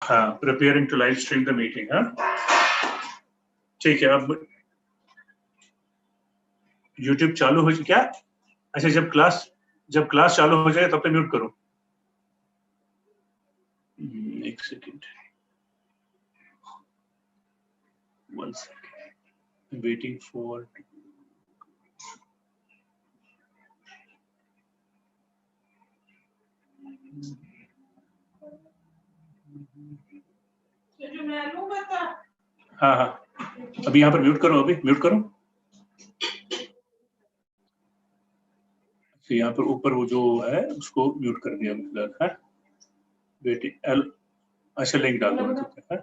हाँ, preparing to live stream the meeting, हाँ? ठीक है, अब YouTube चालू हो क्या? अच्छा, जब क्लास चालू हो जाए तब तक म्यूट करो। एक सेकंड, 1 second, waiting for हाँ हाँ, अभी यहाँ पर म्यूट करो, अभी म्यूट करो। तो यहाँ पर ऊपर वो जो है उसको म्यूट कर दिया मतलब है। वेटिंग, अच्छा लिंक डाल दो है।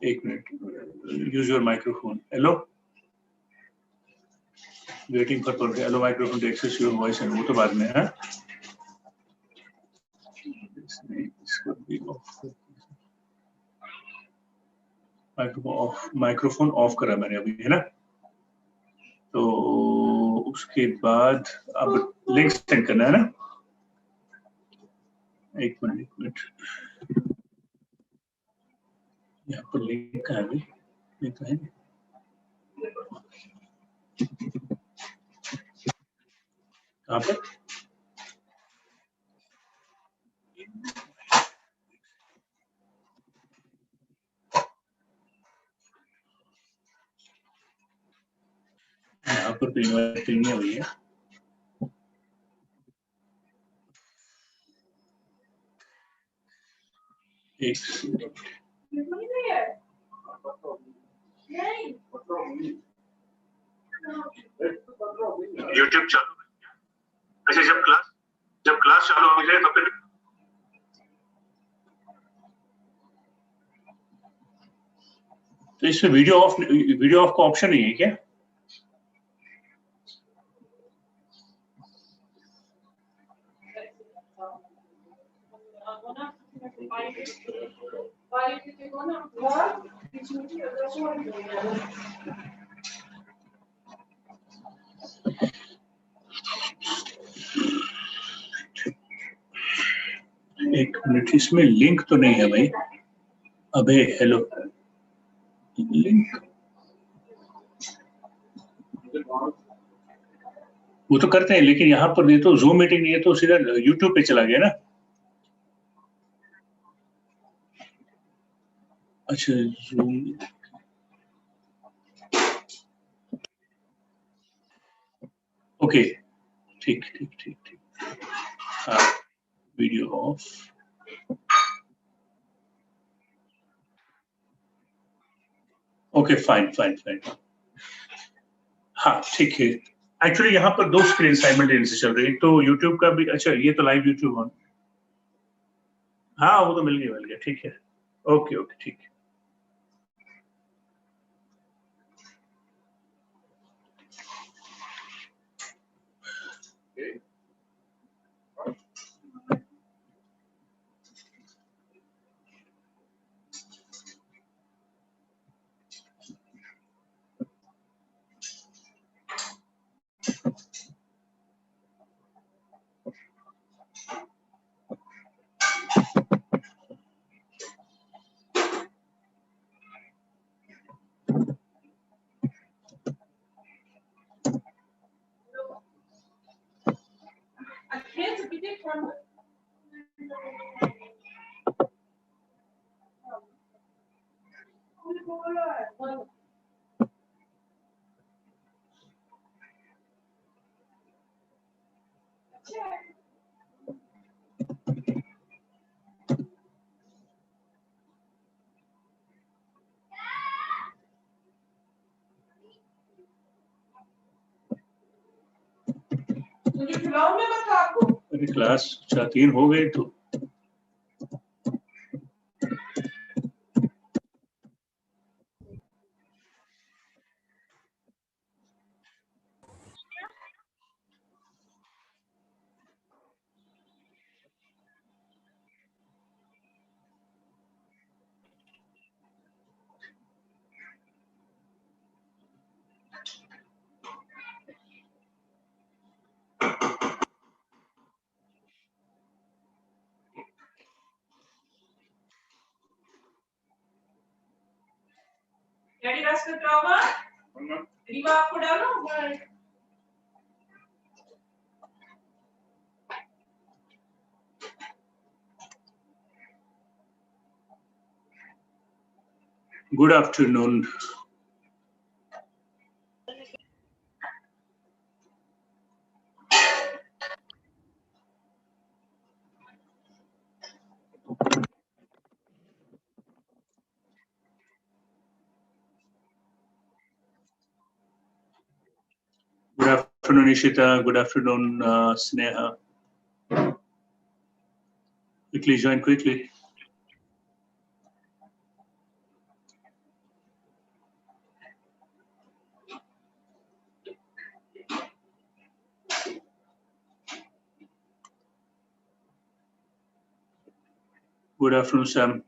1 minute, use your microphone. Hello, waiting for hello microphone to access your voice and वो तो बाद में है। माइक्रोफोन ऑफ करा मैंने अभी, है ना? तो उसके बाद अब लिंक सेंड करना है ना? एक मिनट, यहाँ पर लिंक है अभी, ये तो है कहाँ पर? यहाँ पर तो इन्वाइट नहीं है भैया। एक यूट्यूब चालू, अच्छा जब क्लास चालू हो जाए तब तक। तो इसमें वीडियो ऑफ का ऑप्शन नहीं है क्या? एक मिनट, इसमें लिंक तो नहीं है भाई। अबे हेलो, लिंक वो तो करते हैं, लेकिन यहाँ पर ये तो जूम मीटिंग नहीं है, तो सीधा यूट्यूब पे चला गया ना। अच्छा, जूम, ओके, ठीक, हाँ, वीडियो ऑफ, ओके, फाइन, हाँ ठीक है। एक्चुअली यहाँ पर 2 स्क्रीन साइमल्टेनियसली चल रही है, तो यूट्यूब का भी, अच्छा ये तो लाइव यूट्यूब ऑन, हाँ वो तो मिल गया, ठीक है, ओके, ठीक है। अरे क्लास 3 हो गए तो डैडी रस का क्या होगा रीवा आपको डालो Good afternoon. Good afternoon, Ishita. Good afternoon, Sneha. Quickly join quickly. Good afternoon, Sam.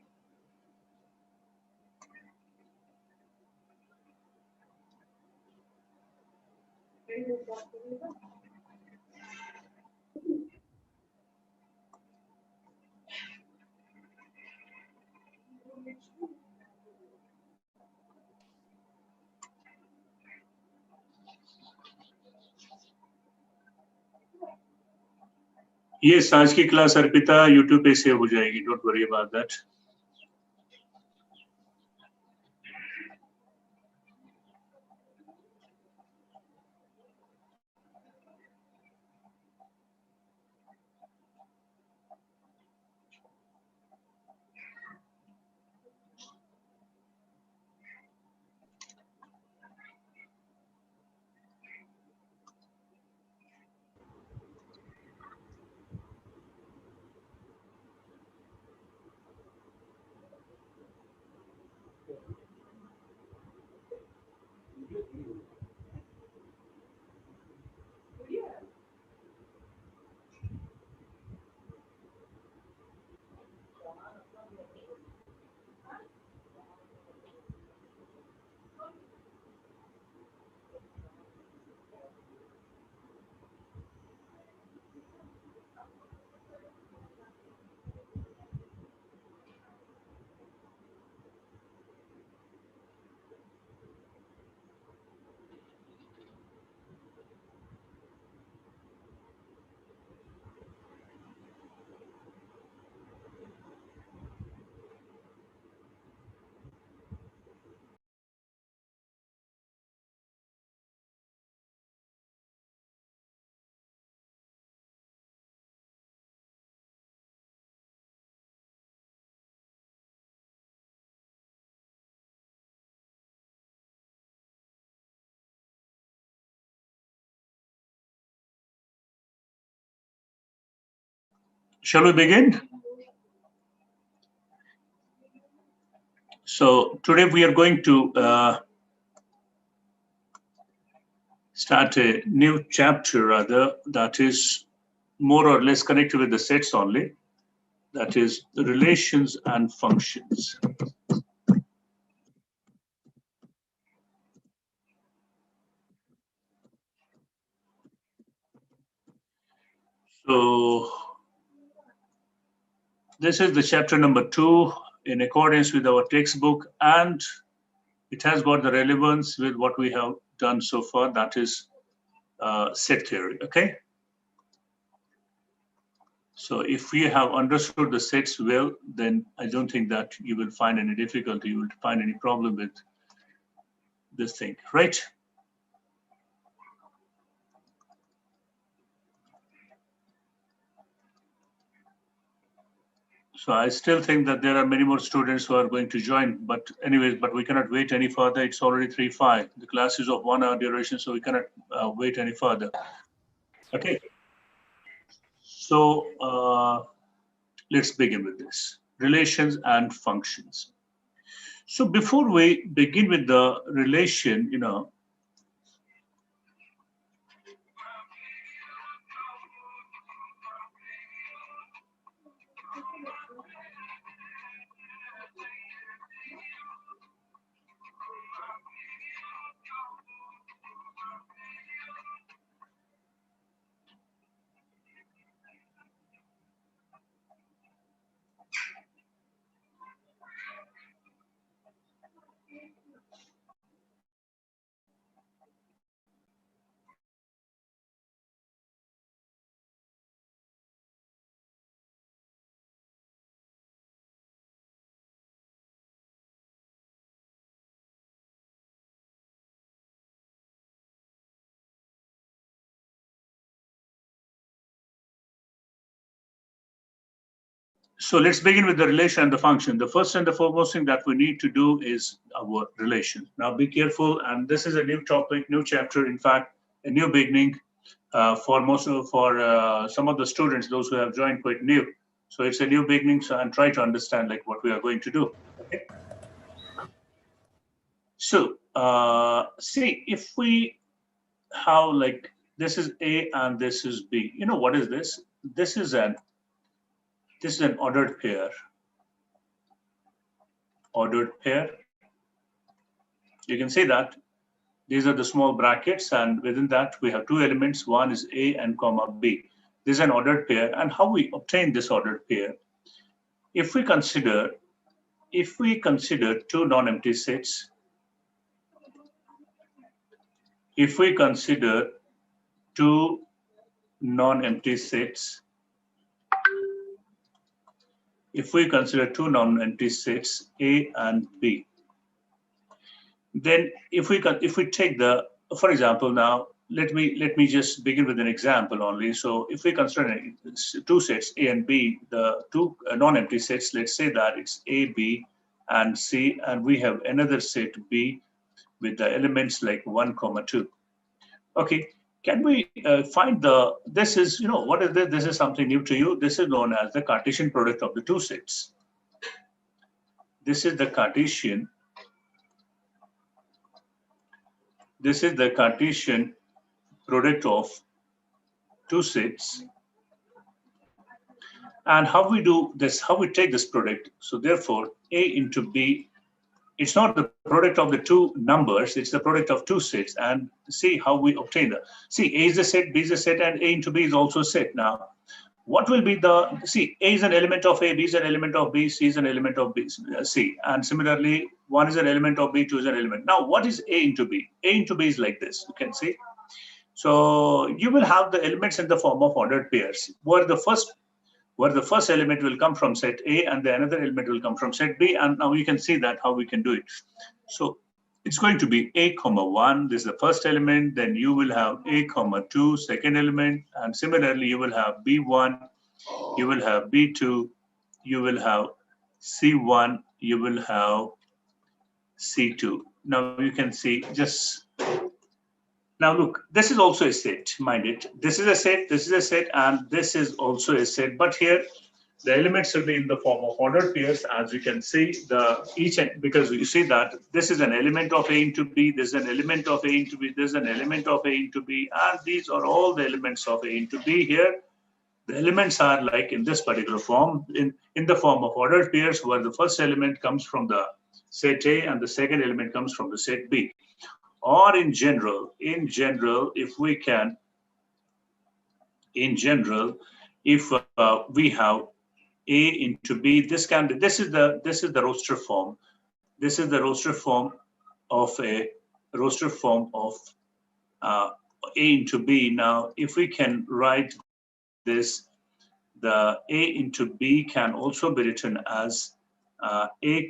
Yes, आज की क्लास अर्पिता YouTube पे सेव हो जाएगी. Don't worry about that. Shall we begin? So today we are going to start a new chapter, rather, that is more or less connected with the sets only. That is the relations and functions. So this is the chapter number 2 in accordance with our textbook, and it has got the relevance with what we have done so far, that is set theory. Okay. So if we have understood the sets well, then I don't think that you will find any difficulty, you will find any problem with this thing, right? So I still think that there are many more students who are going to join, but anyways, but we cannot wait any further. It's already 3:05. The class is of 1 hour duration, so we cannot wait any further. Okay. So let's begin with this. Relations and functions. So before we begin with the relation, So let's begin with the relation and the function. The first and the foremost thing that we need to do is our relation. Now be careful, and this is a new topic, new chapter, in fact, a new beginning for some of the students, those who have joined quite new. So it's a new beginning, so and try to understand like what we are going to do. Okay. So see, if we have like this is A and this is B. You know what is this? This is an ordered pair. Ordered pair. You can see that these are the small brackets, and within that we have two elements. One is A and comma B. This is an ordered pair, and how we obtain this ordered pair? If we consider two non-empty sets, if we consider two non-empty sets, A and B, then if we take the, for example, now let me just begin with an example only. So if we consider two sets A and B, the two non-empty sets, let's say that it's A, B, and C, and we have another set B with the elements like 1, 2. Okay, can we find this is, what is this? This is something new to you. This is known as the Cartesian product of the two sets. This is the Cartesian product of two sets. And how we do this, how we take this product. So therefore, A into B, it's not the product of the two numbers, it's the product of two sets. And see how we obtain that. See, A is a set, B is a set, and A into B is also a set. Now, what will be see, A is an element of A, B is an element of B, C is an element of B, C. And similarly, 1 is an element of B, 2 is an element. Now, what is A into B? A into B is like this, you can see. So you will have the elements in the form of ordered pairs, where the first element will come from set A and the another element will come from set B. And now you can see that how we can do it. So it's going to be A, 1, this is the first element, then you will have A, 2, second element, and similarly you will have B1, you will have B2, you will have C1, you will have C2. Now you can see now look, this is also a set, mind it. This is a set, and this is also a set. But here, the elements will be in the form of ordered pairs, as you can see. Because you see that this is an element of A into B, this is an element of A into B, this is an element of A into B, and these are all the elements of A into B here. The elements are like in this particular form, in the form of ordered pairs, where the first element comes from the set A and the second element comes from the set B. Or in general, if we can, if we have A into B, this is the roster form. This is the roster form of A into B. Now, if we can write this, the A into B can also be written as A,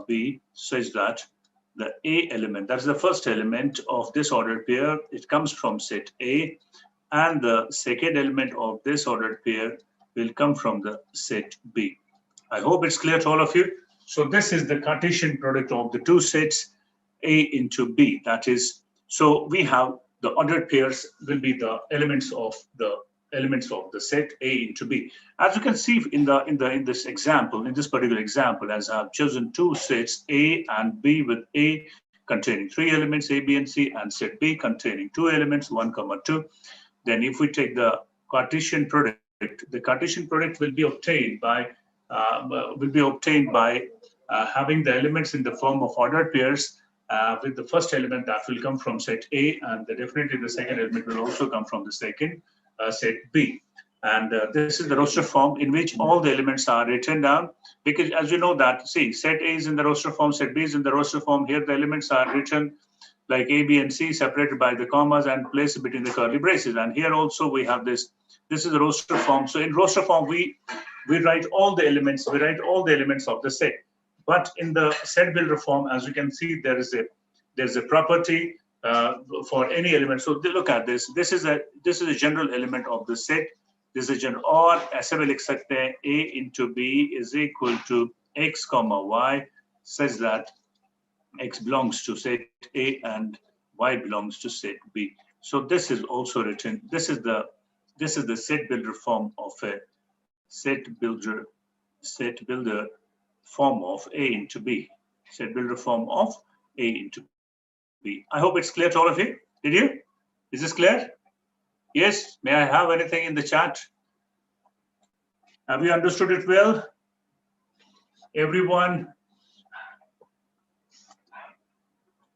B, such that the A element, that's the first element of this ordered pair, it comes from set A, and the second element of this ordered pair will come from the set B. I hope it's clear to all of you. So this is the Cartesian product of the two sets A into B. That is, so we have the ordered pairs will be the elements of the set A into B. As you can see in this example, in this particular example, as I've chosen two sets A and B, with A containing 3 elements, A, B, and C, and set B containing 2 elements, 1, 2. Then if we take the Cartesian product, the Cartesian product will be obtained by having the elements in the form of ordered pairs, with the first element that will come from set A, and definitely the second element will also come from the second set B. And this is the roster form in which all the elements are written down, because as you know that, see, set A is in the roster form, set B is in the roster form. Here the elements are written like A, B, and C, separated by the commas and placed between the curly braces. And here also we have this is the roster form. So in roster form, we write all the elements, of the set. But in the set builder form, as you can see, there's a property for any element. So look at this. This is a general element of the set. decision. और ऐसे भी लिख सकते हैं A into B is equal to X comma Y such that X belongs to set A and Y belongs to set B. So this is also written. This is the set builder form of a set builder form of A into B. Set builder form of A into B. I hope it's clear to all of you. Did you? Is this clear? Yes. May I have anything in the chat? Have you understood it well? Everyone?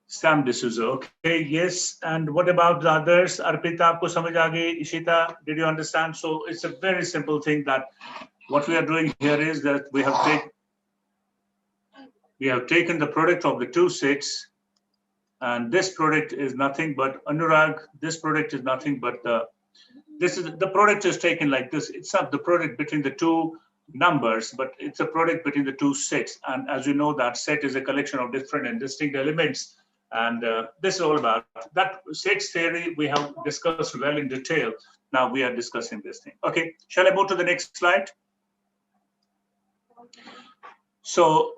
Sam D'Souza. Okay, yes. And what about the others? Arpita, aapko samajh aa gayi? Ishita, did you understand? So it's a very simple thing that what we are doing here is that we have taken the product of the two sets, and this product is nothing but Anurag. This product is nothing but the product is taken like this. It's not the product between the two numbers, but it's a product between the two sets. And as you know, that set is a collection of different and distinct elements. And this is all about that sets theory we have discussed well in detail. Now we are discussing this thing. Okay, shall I move to the next slide? So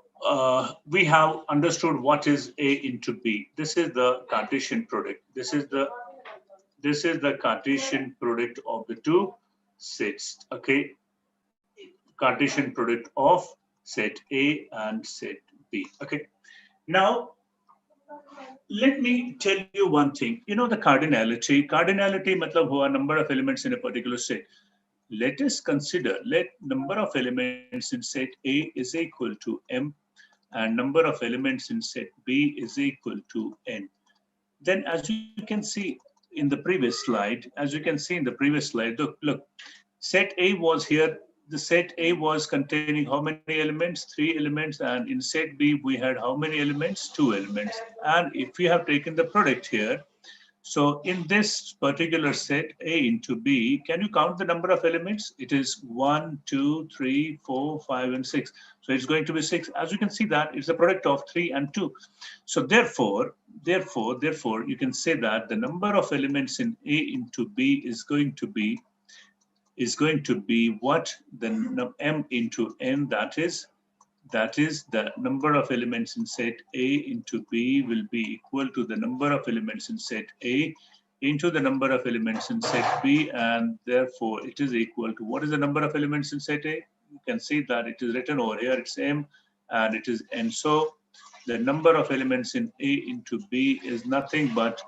we have understood what is A into B. This is the Cartesian product. This is the Cartesian product of the two sets. Okay, Cartesian product of set A and set B. Okay, now let me tell you one thing. You know the cardinality. Cardinality matlab hua number of elements in a particular set. Let us consider, let number of elements in set A is equal to M and number of elements in set B is equal to N. Then as you can see in the previous slide, look, set A was here. The set A was containing how many elements? 3 elements. And in set B, we had how many elements? 2 elements. And if we have taken the product here, so in this particular set A into B, can you count the number of elements? It is 1, 2, 3, 4, 5, and 6. So it's going to be 6. As you can see that it's a product of 3 and 2. So therefore, you can say that the number of elements in A into B is going to be what? The M into N, that is the number of elements in set A into B will be equal to the number of elements in set A into the number of elements in set B, and therefore it is equal to what is the number of elements in set A? You can see that it is written over here, it's M and it is N. So the number of elements in A into B is nothing but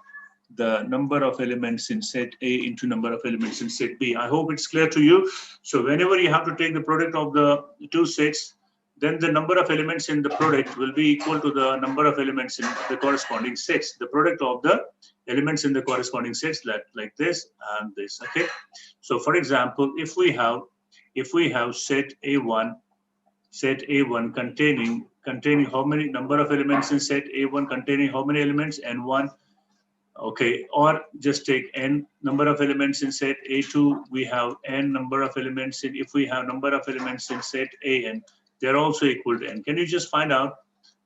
the number of elements in set A into number of elements in set B. I hope it's clear to you. So whenever you have to take the product of the two sets, then the number of elements in the product will be equal to the number of elements in the corresponding sets. The product of the elements in the corresponding sets, like this and this. Okay. So for example, if we have set A1 containing how many number of elements in set A1 containing how many elements? N1. Okay, or just take n number of elements in set A2, we have n number of elements in, if we have number of elements in set AN, they're also equal to n. Can you just find out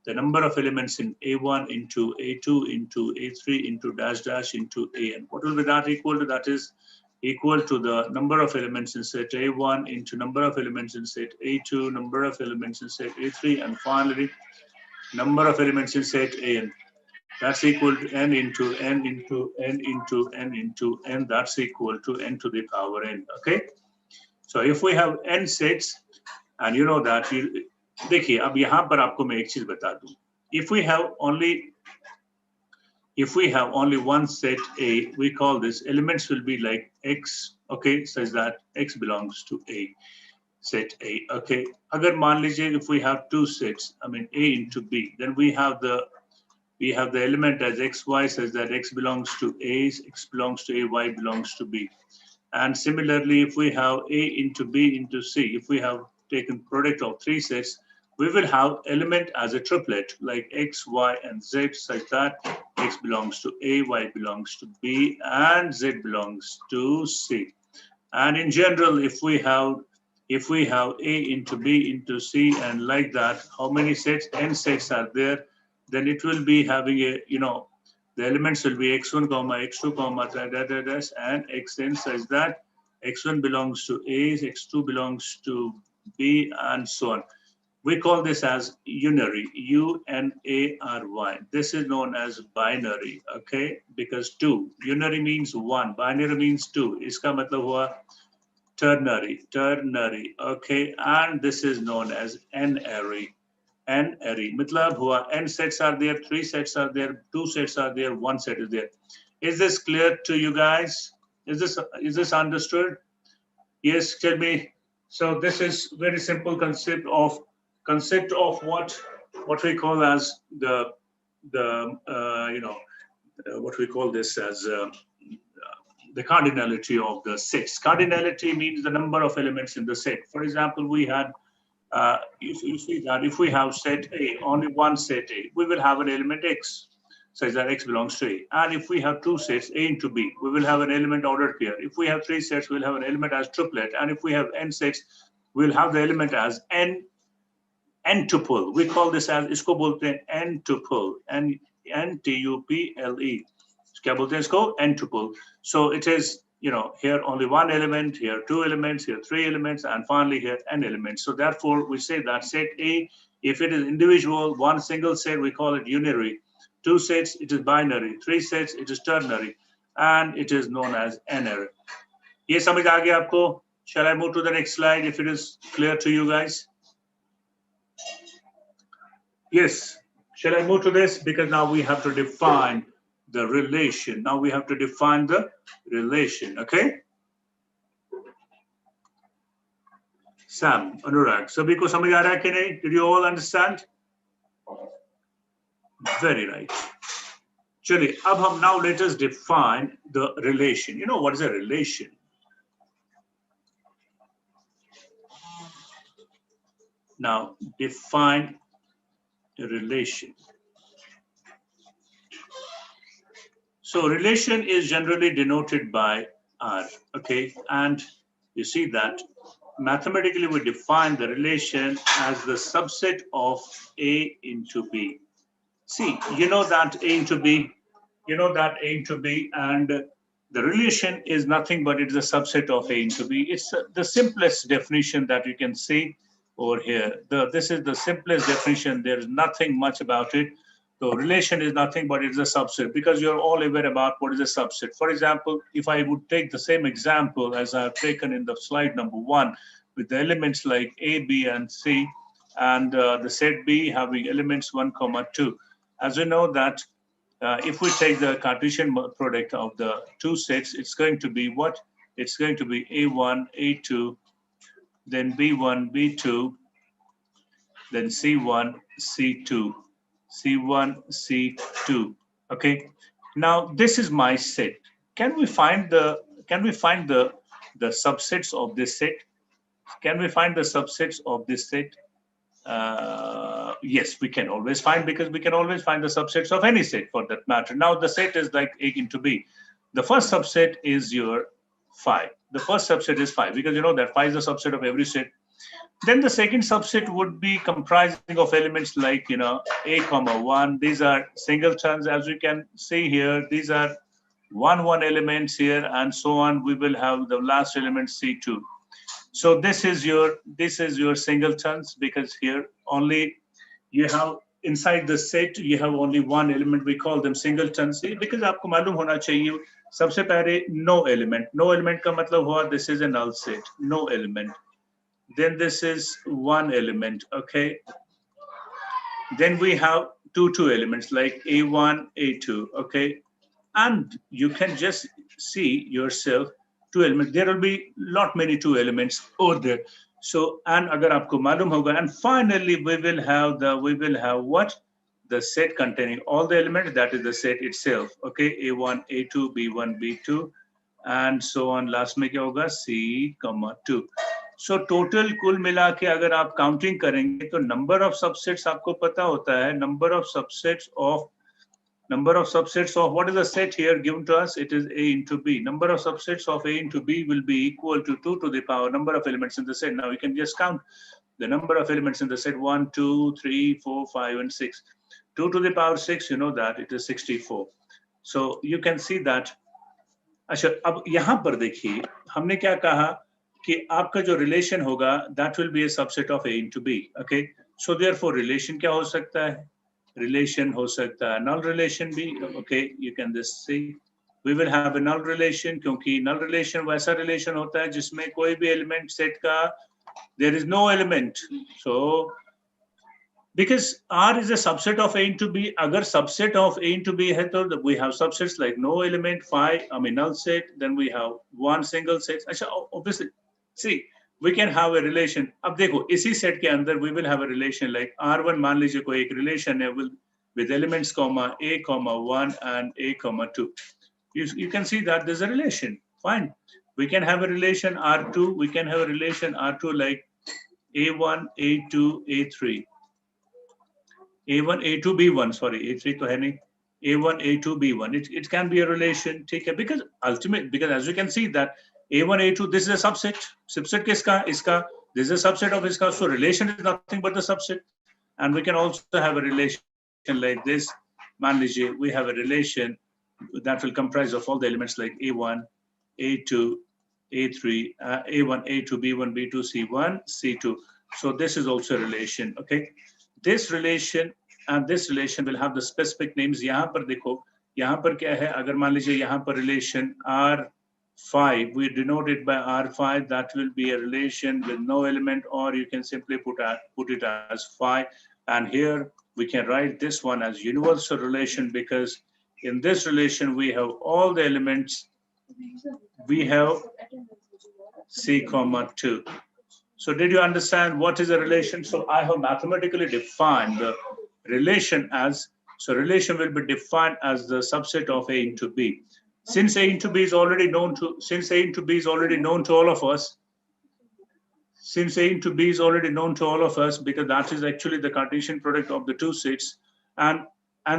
the number of elements in A1 into A2 into A3 into dash dash into AN? What will be that equal to? That is equal to the number of elements in set A1 into number of elements in set A2, number of elements in set A3, and finally, number of elements in set AN. That's equal to n into n into n into n into n. That's equal to n to the power n. Okay. So if we have n sets, and you know that, देखिए अब यहाँ पर आपको मैं एक चीज बता दूं. If we have only one set A, we call this elements will be like x. Okay, says that x belongs to A. Set A. Okay. अगर मान लीजिए if we have two sets, I mean A into B, then we have the element as x, y, says that x belongs to A, x belongs to A, y belongs to B. And similarly, if we have A into B into C, if we have taken product of three sets, we will have element as a triplet like x, y, and z, such that x belongs to A, y belongs to B, and z belongs to C. And in general, if we have A into B into C, and like that, how many sets? N sets are there. Then it will be having a, the elements will be x1, x2, and xn, such that x1 belongs to A, x2 belongs to B, and so on. We call this as unary, U-N-A-R-Y. This is known as binary, okay? Because two, unary means one, binary means two. Iska matlab hua ternary, okay? And this is known as n-ary. N-ary, matlab hua n sets are there, three sets are there, two sets are there, one set is there. Is this clear to you guys? Is this understood? Yes, tell me. So this is very simple concept of what we call as what we call this as the cardinality of the sets. Cardinality means the number of elements in the set. For example, we had if you see that if we have set A, only one set A, we will have an element X, such that X belongs to A. And if we have two sets, A into B, we will have an element ordered pair. If we have three sets, we'll have an element as triplet. And if we have n sets, we'll have the element as n tuple. We call this as isko bolte hain n tuple, N-T-U-P-L-E. क्या बोलते हैं इसको? N tuple. So it is, here only one element, here two elements, here three elements, and finally here n elements. So therefore, we say that set A, if it is individual, one single set, we call it unary. Two sets, it is binary. Three sets, it is ternary. And it is known as n-ary. ये समझ आ गया आपको? Shall I move to the next slide if it is clear to you guys? Yes. Shall I move to this? Because now we have to define the relation. Now we have to define the relation, okay? Sam, Anurag, sabhi ko samajh aa raha hai ki nahi? Did you all understand? Very right. Chaliye, now let us define the relation. You know what is a relation? Now define a relation. So relation is generally denoted by R, okay? And you see that mathematically we define the relation as the subset of A into B. See, you know that A into B, and the relation is nothing but it's a subset of A into B. It's the simplest definition that you can see over here. This is the simplest definition. There is nothing much about it. So relation is nothing but it's a subset, because you're all aware about what is a subset. For example, if I would take the same example as I've taken in the slide number 1 with the elements like A, B, and C, and the set B having elements 1, 2. As we know that if we take the Cartesian product of the two sets, it's going to be what? It's going to be A1, A2, then B1, B2, then C1, C2. C1, C2. Okay. Now this is my set. Can we find the subsets of this set? Can we find the subsets of this set? Yes, we can always find, because we can always find the subsets of any set for that matter. Now the set is like A into B. The first subset is your phi. The first subset is phi, because you know that phi is the subset of every set. Then the second subset would be comprising of elements like, A, 1. These are singletons, as we can see here. These are 1 elements here, and so on. We will have the last element C2. So this is your singletons, because here only you have inside the set you have only one element. We call them singletons, because आपको मालूम होना चाहिए सबसे पहले no element का मतलब हुआ this is a null set, no element. Then this is one element, okay? Then we have two elements like A1, A2, okay? And you can just see yourself two elements. There will be many two elements over there. So, and agar aapko malum hoga, and finally we will have what? The set containing all the elements, that is the set itself, okay? A1, A2, B1, B2, and so on. Last में क्या होगा? C, 2. So total कुल मिला के अगर आप counting करेंगे तो number of subsets आपको पता होता है. Number of subsets of what is the set here given to us? It is A into B. Number of subsets of A into B will be equal to 2 to the power number of elements in the set. Now we can just count the number of elements in the set: 1, 2, 3, 4, 5, and 6. 2 to the power 6, you know that it is 64. So you can see that अच्छा, अब यहाँ पर देखिए हमने क्या कहा कि आपका जो रिलेशन होगा that will be a subset of a into b. Okay, so therefore relation क्या हो सकता है? रिलेशन हो सकता है नल रिलेशन भी. Okay, you can this see we will have a null relation, क्योंकि null relation वैसा relation होता है जिसमें कोई भी element set का there is no element. So because R is a subset of A into B, agar subset of A into B hai to we have subsets like no element, phi, I mean null set, then we have one single set. Achha, obviously, see, we can have a relation. अब देखो इसी set के अंदर we will have a relation like R1 मान लीजिए कोई एक relation है with elements comma A comma 1 and A comma 2. You can see that there's a relation. Fine. We can have a relation R2. We can have a relation R2 like A1, A2, A3. A1, A2, B1, sorry, A3 तो है नहीं. A1, A2, B1. It can be a relation, ठीक है? Because as you can see that A1, A2, this is a subset. Subset किसका? इसका. This is a subset of इसका. So relation is nothing but the subset. And we can also have a relation like this. मान लीजिए, we have a relation that will comprise of all the elements like A1, A2, A3, A1, A2, B1, B2, C1, C2. So this is also a relation, okay? This relation and this relation will have the specific names. यहाँ पर देखो, यहाँ पर क्या है? अगर मान लीजिए यहाँ पर relation R5, we denote it by R5. That will be a relation with no element, or you can simply put it as phi. And here we can write this one as universal relation, because in this relation we have all the elements. We have C comma 2. So did you understand what is a relation? So I have mathematically defined the relation as, so relation will be defined as the subset of A into B. Since A into B is already known to, since A into B is already known to all of us, since A into B is already known to all of us, because that is actually the Cartesian product of the two sets, and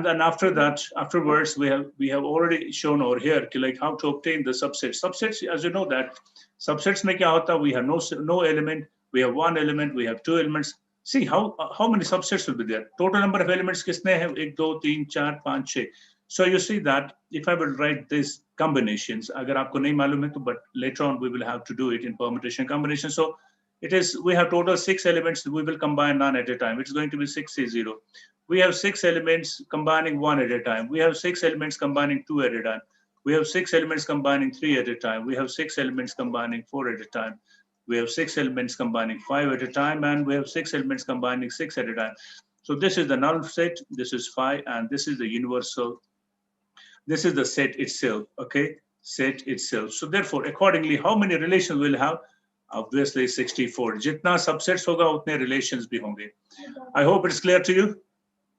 then after that, afterwards, we have already shown over here like how to obtain the subsets. Subsets, as you know that subsets mein kya hota? We have no element, we have one element, we have two elements. See how many subsets will be there. Total number of elements कितने हैं? 1, 2, 3, 4, 5, 6. So you see that if I will write these combinations, अगर आपको नहीं मालूम है तो, but later on we will have to do it in permutation combination. So it is, we have total 6 elements. We will combine none at a time. It's going to be 6 C0. We have 6 elements combining one at a time. We have 6 elements combining two at a time. We have 6 elements combining 3 at a time. We have 6 elements combining 4 at a time. We have 6 elements combining 5 at a time, and we have 6 elements combining 6 at a time. So this is the null set, this is phi, and this is the universal. This is the set itself, okay? Set itself. So therefore, accordingly, how many relations will have? Obviously 64. Jitna subsets hoga, utne relations bhi honge. I hope it's clear to you.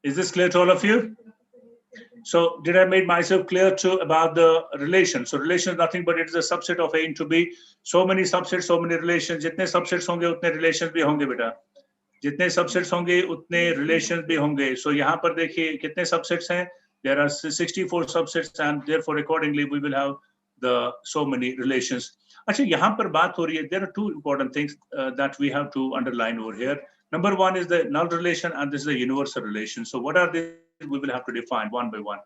Is this clear to all of you? So did I make myself clear to about the relation? So relation is nothing but it is a subset of A into B. So many subsets, so many relations. Jitne subsets honge, utne relations bhi honge beta. Jitne subsets honge, utne relations bhi honge. So यहाँ पर देखिए कितने subsets हैं? There are 64 subsets, and therefore accordingly we will have the so many relations. अच्छा, यहाँ पर बात हो रही है. There are two important things that we have to underline over here. Number one is the null relation, and this is the universal relation. So what are these? We will have to define one by one.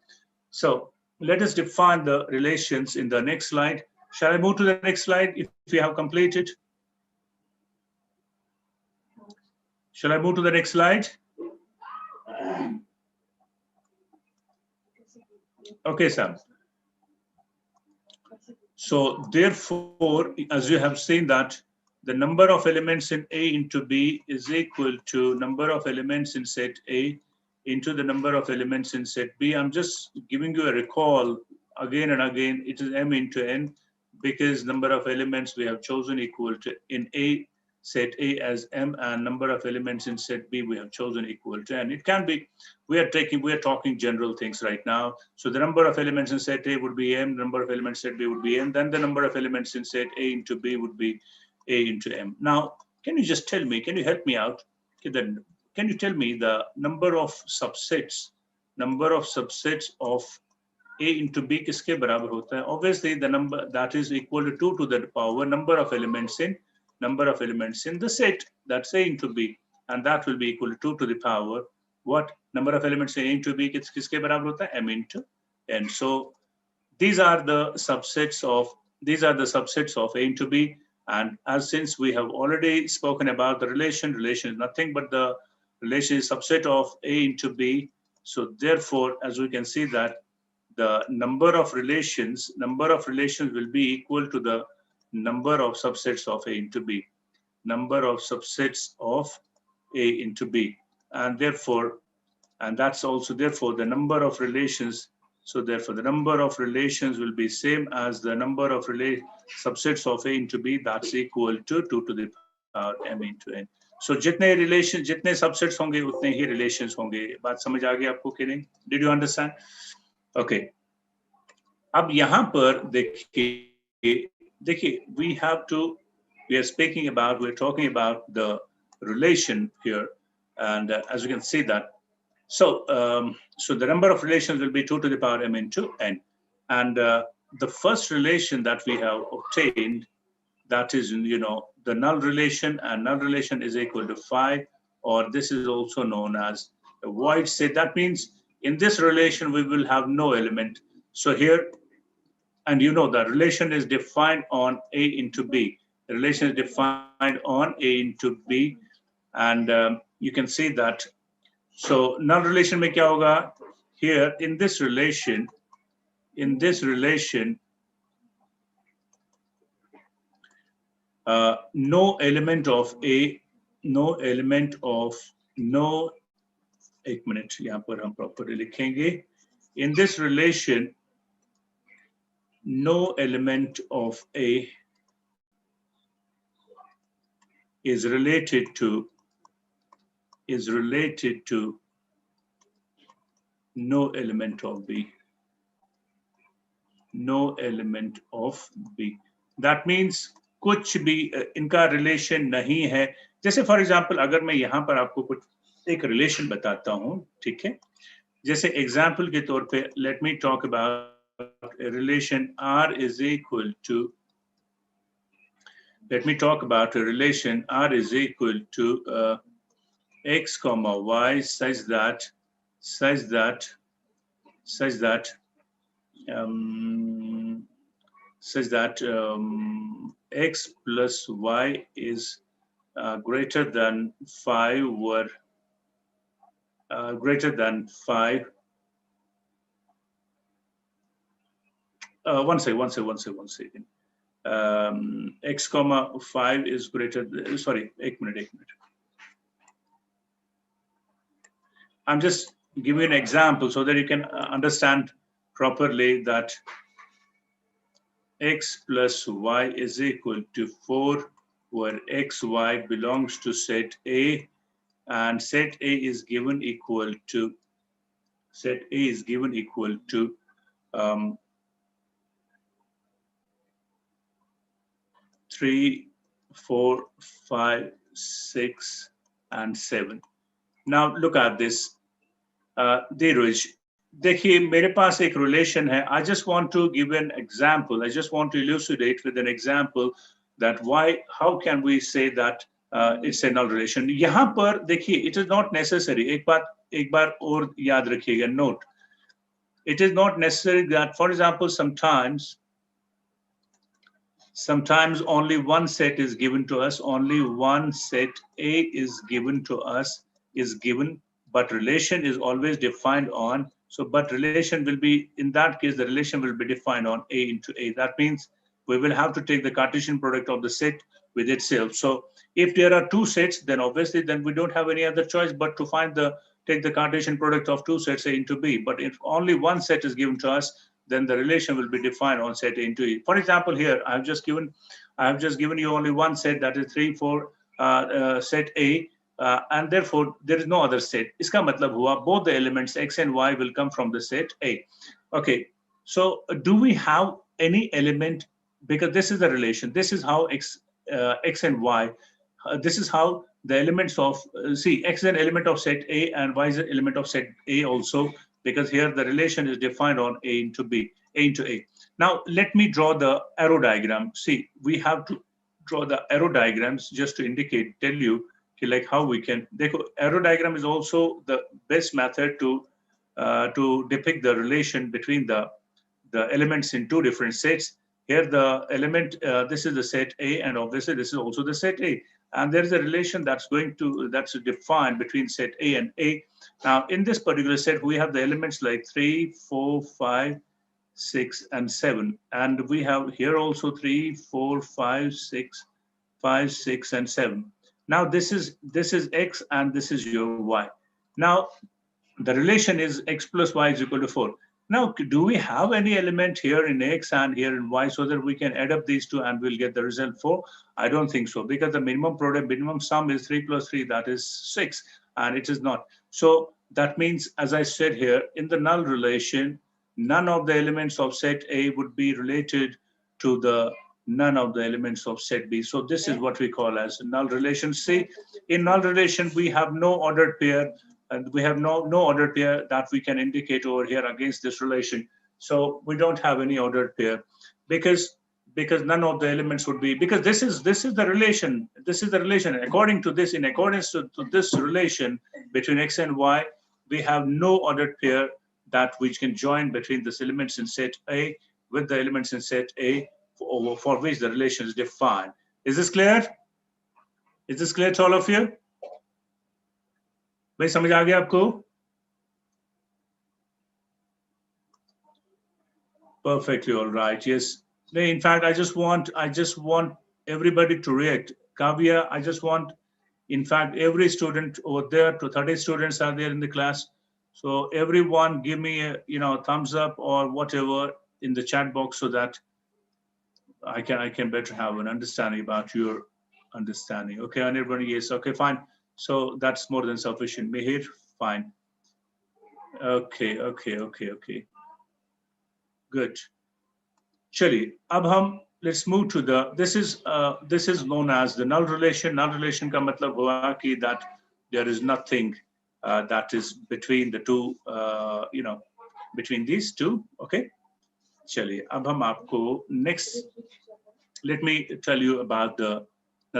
So let us define the relations in the next slide. Shall I move to the next slide if we have completed? Shall I move to the next slide? Okay, Sam. So therefore, as you have seen that the number of elements in A into B is equal to number of elements in set A into the number of elements in set B. I'm just giving you a recall again and again. It is M into N, because number of elements we have chosen equal to in A, set A as M, and number of elements in set B we have chosen equal to N. It can be, we are talking general things right now. So the number of elements in set A would be M, number of elements in set B would be N, then the number of elements in set A into B would be A into M. Now, can you just tell me, can you help me out? Can you tell me the number of subsets of A into B किसके बराबर होता है? Obviously, the number that is equal to 2 to the power number of elements in the set, that's A into B, and that will be equal to 2 to the power what number of elements in A into B किसके बराबर होता है? M into N. So these are the subsets of A into B. And as since we have already spoken about the relation is nothing but the relation is subset of A into B. So therefore, as we can see that the number of relations will be equal to the number of subsets of A into B, number of subsets of A into B, and therefore, and that's also therefore the number of relations. So therefore, the number of relations will be same as the number of subsets of A into B. That's equal to 2 to the power m into n. So जितने subsets होंगे उतने ही relations होंगे. बात समझ आ गई आपको कि नहीं? Did you understand? Okay. अब यहाँ पर देखिए we are talking about the relation here, and as you can see that so the number of relations will be 2 to the power m into n, and the first relation that we have obtained, that is the null relation, and null relation is equal to 5, or this is also known as a void set. That means in this relation we will have no element. So here, and the relation is defined on A into B. The relation is defined on A into B, and you can see that. So null relation में क्या होगा? Here in this relation, no element of A, एक minute यहाँ पर हम properly लिखेंगे. In this relation, no element of A is related to no element of B. No element of B. That means कुछ भी इनका रिलेशन नहीं है. जैसे फॉर एग्जांपल अगर मैं यहाँ पर आपको कुछ एक रिलेशन बताता हूँ, ठीक है, जैसे एग्जांपल के तौर पे let me talk about relation R is equal to x comma y such that x plus y is greater than 5 or greater than 5. One second. X comma 5 is greater than, sorry, एक minute. I'm just giving an example so that you can understand properly that x plus y is equal to 4, where xy belongs to set A, and set A is given equal to 3, 4, 5, 6, and 7. Now look at this. Dheeraj, देखिए मेरे पास एक relation है. I just want to give an example. I just want to elucidate with an example that how can we say that it's a null relation. यहाँ पर देखिए, it is not necessary. एक बार और याद रखिएगा, note. It is not necessary that, for example, sometimes only one set is given to us, only one set A is given to us, but relation is always defined on. So, but relation will be, in that case, the relation will be defined on A into A. That means we will have to take the Cartesian product of the set with itself. So, if there are two sets, then obviously, then we don't have any other choice but to take the Cartesian product of two sets A into B. But if only one set is given to us, then the relation will be defined on set A into E. For example, here I have just given you only one set, that is 3, 4 set A, and therefore there is no other set. इसका मतलब हुआ both the elements x and y will come from the set A. Okay, so do we have any element, because this is the relation. This is how x and y. This is how the elements of see, x is an element of set A and y is an element of set A also, because here the relation is defined on A into B, A into A. Now let me draw the arrow diagram. See, we have to draw the arrow diagrams just to tell you like how we can. Arrow diagram is also the best method to depict the relation between the the elements in two different sets. Here the element, this is the set A, and obviously this is also the set A. And there is a relation that's defined between set A and A. Now in this particular set, we have the elements like 3, 4, 5, 6, and 7. And we have here also 3, 4, 5, 6, 5, 6, and 7. Now this is X and this is your Y. Now the relation is X plus Y is equal to 4. Now, do we have any element here in X and here in Y so that we can add up these two and we'll get the result 4? I don't think so, because the minimum sum is 3 plus 3, that is 6, and it is not. So that means, as I said here, in the null relation, none of the elements of set A would be related to the none of the elements of set B. So this is what we call as null relation. See, in null relation, we have no ordered pair, and we have no ordered pair that we can indicate over here against this relation. So we don't have any ordered pair because none of the elements would be, because this is the relation. This is the relation. According to this, in accordance to this relation between X and Y, we have no ordered pair that which can join between these elements in set A with the elements in set A for which the relation is defined. Is this clear? Is this clear to all of you? भाई समझ आ गया आपको? Perfectly all right. Yes. In fact, I just want everybody to react. Kavya, I just want, in fact, every student over there, to 30 students are there in the class. So everyone give me a thumbs up or whatever in the chat box so that I can better have an understanding about your understanding. Okay, and everybody, yes, okay, fine. So that's more than sufficient. Mihir, fine. Okay. Good. चलिए अब हम let's move to the this is known as the null relation. Null relation का मतलब हुआ कि that there is nothing that is between the two between these two. Okay. चलिए अब हम आपको next, let me tell you about the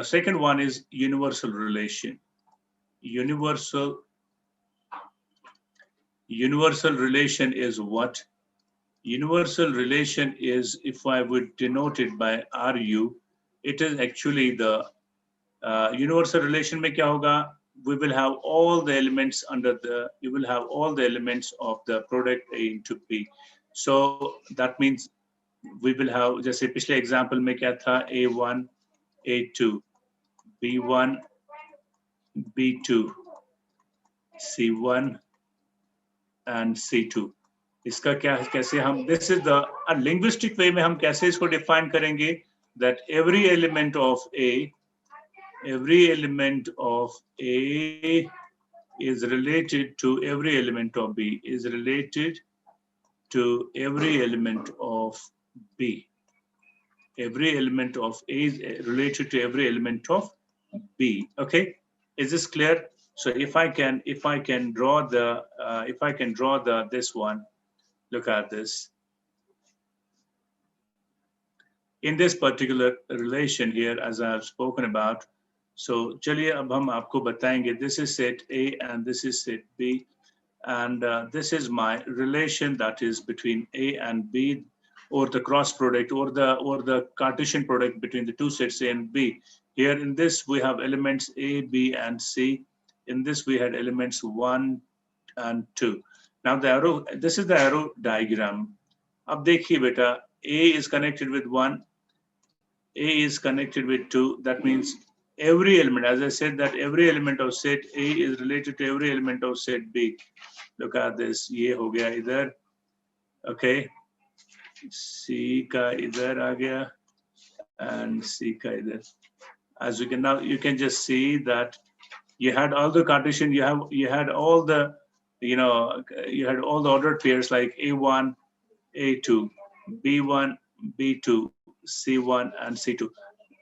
second one is universal relation. Universal relation is what? Universal relation is, if I would denote it by RU, it is actually the universal relation में क्या होगा? We will have all the elements you will have all the elements of the product A into B. So that means we will have, जैसे पिछले example में क्या था? A1, A2, B1, B2, C1 and C2. इसका क्या कैसे हम, this is the linguistic way में हम कैसे इसको define करेंगे, that every element of A is related to every element of B, is related to every element of B. Every element of A is related to every element of B. Okay, is this clear? So if I can draw the this one, look at this. In this particular relation here, as I have spoken about, so चलिए अब हम आपको बताएंगे. This is set A and this is set B, and this is my relation that is between A and B, or the cross product, or the Cartesian product between the two sets A and B. Here in this we have elements A, B, and C. In this we had elements 1 and 2. Now the arrow, this is the arrow diagram. अब देखिए बेटा, A is connected with 1, A is connected with 2. That means every element, as I said, that every element of set A is related to every element of set B. Look at this. ये हो गया इधर. Okay. C का इधर आ गया and C का इधर. As you can now, you can just see that you had all the Cartesian. You had all the you had all the ordered pairs like A1, A2, B1, B2, C1, and C2.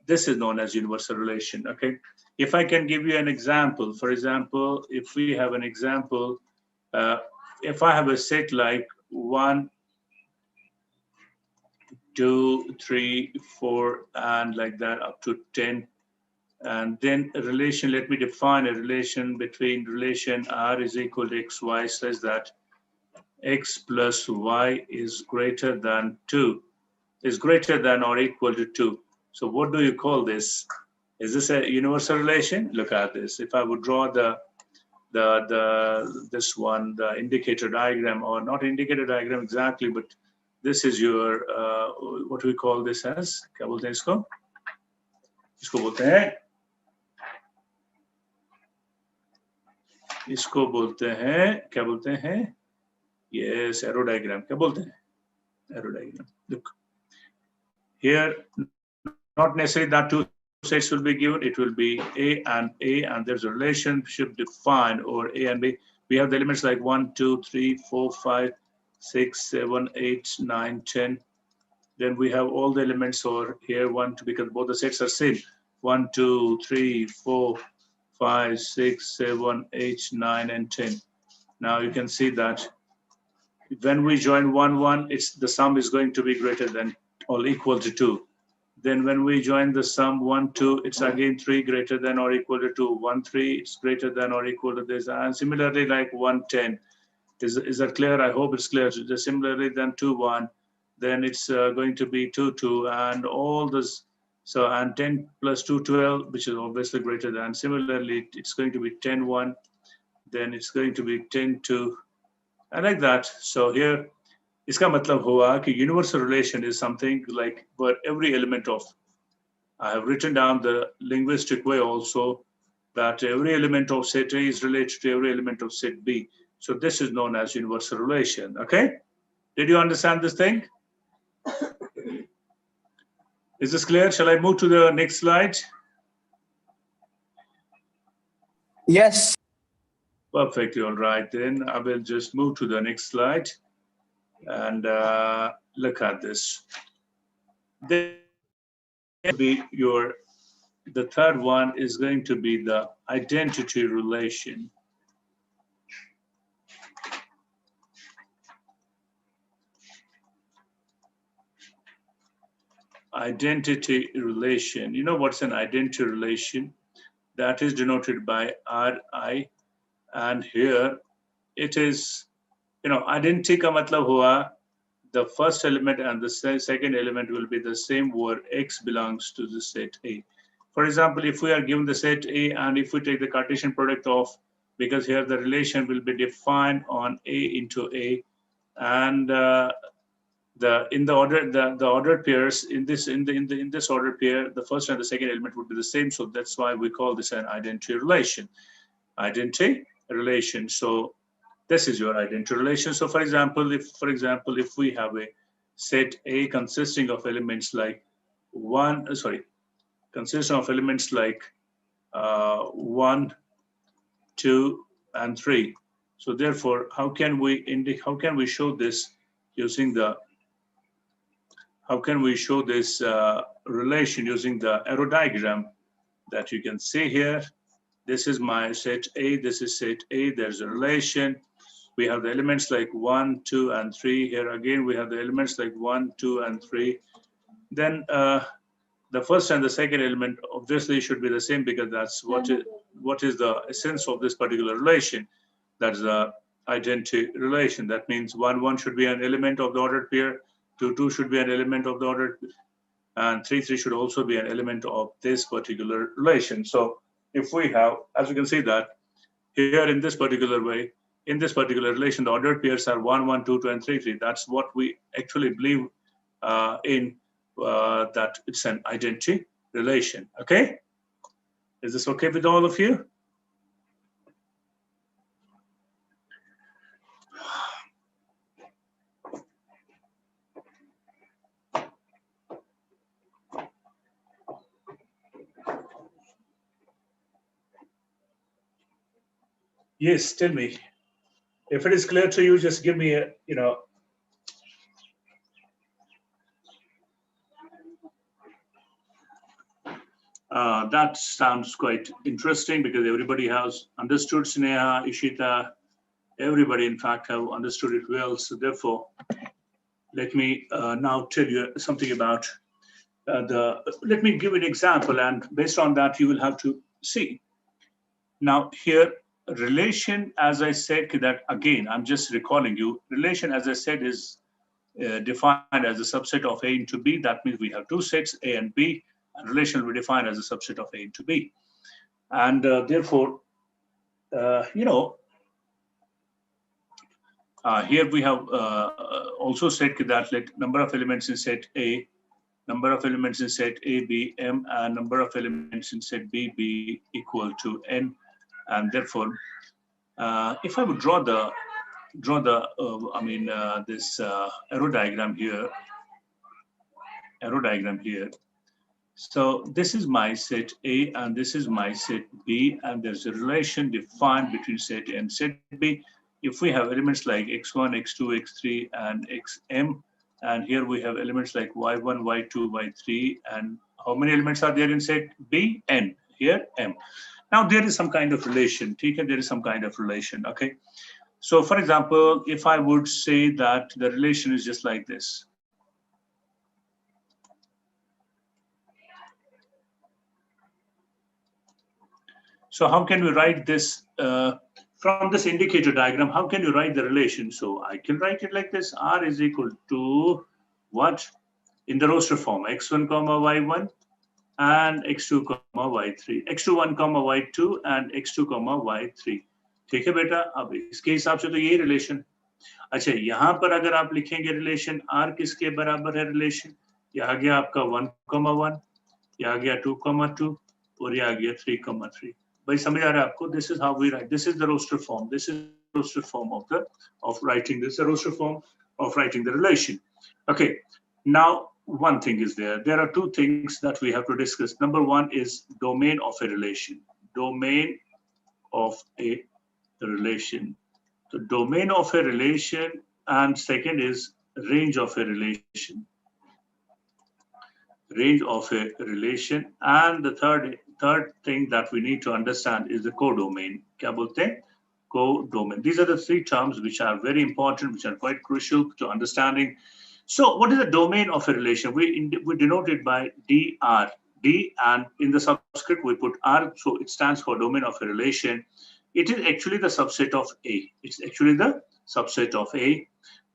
This is known as universal relation. Okay. If I can give you an example, for example, if we have an example, if I have a set like 1, 2, 3, 4, and like that up to 10, and then a relation, let me define a relation between relation R is equal to XY such that x plus y is greater than 2, is greater than or equal to 2. So what do you call this? Is this a universal relation? Look at this. If I would draw this one, the indicator diagram, or not indicator diagram exactly, but this is your what we call this as, क्या बोलते हैं इसको? इसको बोलते हैं, इसको बोलते हैं, क्या बोलते हैं? Yes, arrow diagram. क्या बोलते हैं? Arrow diagram. Look here, not necessarily that two sets will be given. It will be A, and there's a relationship defined over A and B. We have the elements like 1, 2, 3, 4, 5, 6, 7, 8, 9, 10. Then we have all the elements over here, 1, 2, because both the sets are same. 1, 2, 3, 4, 5, 6, 7, 8, 9, and 10. Now you can see that when we join 1, 1, it's the sum is going to be greater than or equal to 2. Then when we join the sum 1, 2, it's again 3 greater than or equal to 2. 1, 3, it's greater than or equal to this. And similarly, like 1, 10. Is that clear? I hope it's clear. So similarly, then 2, 1. Then it's going to be 2, 2. And all this. So, and 10 plus 2, 12, which is obviously greater than. Similarly, it's going to be 10, 1. Then it's going to be 10, 2. And like that. So here, इसका मतलब हुआ कि universal relation is something like where every element of, I have written down the linguistic way also, that every element of set A is related to every element of set B. So this is known as universal relation, okay? Did you understand this thing? Is this clear? Shall I move to the next slide? Yes. Perfectly, all right. Then I will just move to the next slide and look at this. Then be the third one is going to be the identity relation. Identity relation. You know what's an identity relation? That is denoted by RI, and here it is, identity ka matlab hua, the first element and the second element will be the same where X belongs to the set A. For example, if we are given the set A and if we take the Cartesian product of, because here the relation will be defined on A into A, and in the ordered pairs in this ordered pair, the first and the second element would be the same. So that's why we call this an identity relation. Identity relation. So this is your identity relation. So for example, if we have a set A consisting of elements like 1, elements like 1, 2, and 3. So therefore, how can we show this using the relation using the arrow diagram that you can see here? This is my set A, this is set A, there's a relation. We have the elements like 1, 2, and 3. Here again, we have the elements like 1, 2, and 3. Then the first and the second element obviously should be the same, because that's what is the essence of this particular relation. That's the identity relation. That means 1, 1 should be an element of the ordered pair, 2, 2 should be an element of the ordered, and 3, 3 should also be an element of this particular relation. So if we have, as you can see that here in this particular way, in this particular relation, the ordered pairs are 1, 1, 2, 2, and 3, 3. That's what we actually believe in, that it's an identity relation. Okay? Is this okay with all of you? Yes, tell me. If it is clear to you, just give me a, that sounds quite interesting, because everybody has understood Sneha, Ishita, everybody in fact have understood it well. So therefore, let me now tell you something about let me give an example, and based on that, you will have to see. Now here, relation, as I said, that again, I'm just recalling you, relation, as I said, is defined as a subset of A into B. That means we have two sets, A and B, and relation will be defined as a subset of A into B. And therefore, here we have also said that let number of elements in set A, number of elements in set A, B, M, and number of elements in set B, be equal to N. And therefore, if I would draw this arrow diagram here, So this is my set A and this is my set B, and there's a relation defined between set A and set B. If we have elements like x1, x2, x3, and xm, and here we have elements like y1, y2, y3, and how many elements are there in set B? N. Here, m. Now there is some kind of relation. There is some kind of relation. Okay. So for example, if I would say that the relation is just like this. So how can we write this from this indicator diagram? How can you write the relation? So I can write it like this: R is equal to what? In the roster form, x1 comma y1 and x2 comma y3, x21 comma y2 and x2 comma y3. ठीक है बेटा, अब इसके हिसाब से तो यही relation. अच्छा, यहाँ पर अगर आप लिखेंगे रिलेशन, R किसके बराबर है रिलेशन? ये आ गया आपका 1,1, ये आ गया 2,2 और ये आ गया 3,3. भाई समझ आ रहा है आपको? This is how we write. This is the roster form. This is the roster form of writing this. The roster form of writing the relation. Okay. Now one thing is there. There are two things that we have to discuss. Number one is domain of a relation. Domain of a relation. The domain of a relation, and second is range of a relation. Range of a relation, and the third thing that we need to understand is the codomain. क्या बोलते हैं? Codomain. These are the three terms which are very important, which are quite crucial to understanding. So what is the domain of a relation? We denote it by dr. D, and in the subscript we put R, so it stands for domain of a relation. It is actually the subset of A. It's actually the subset of A.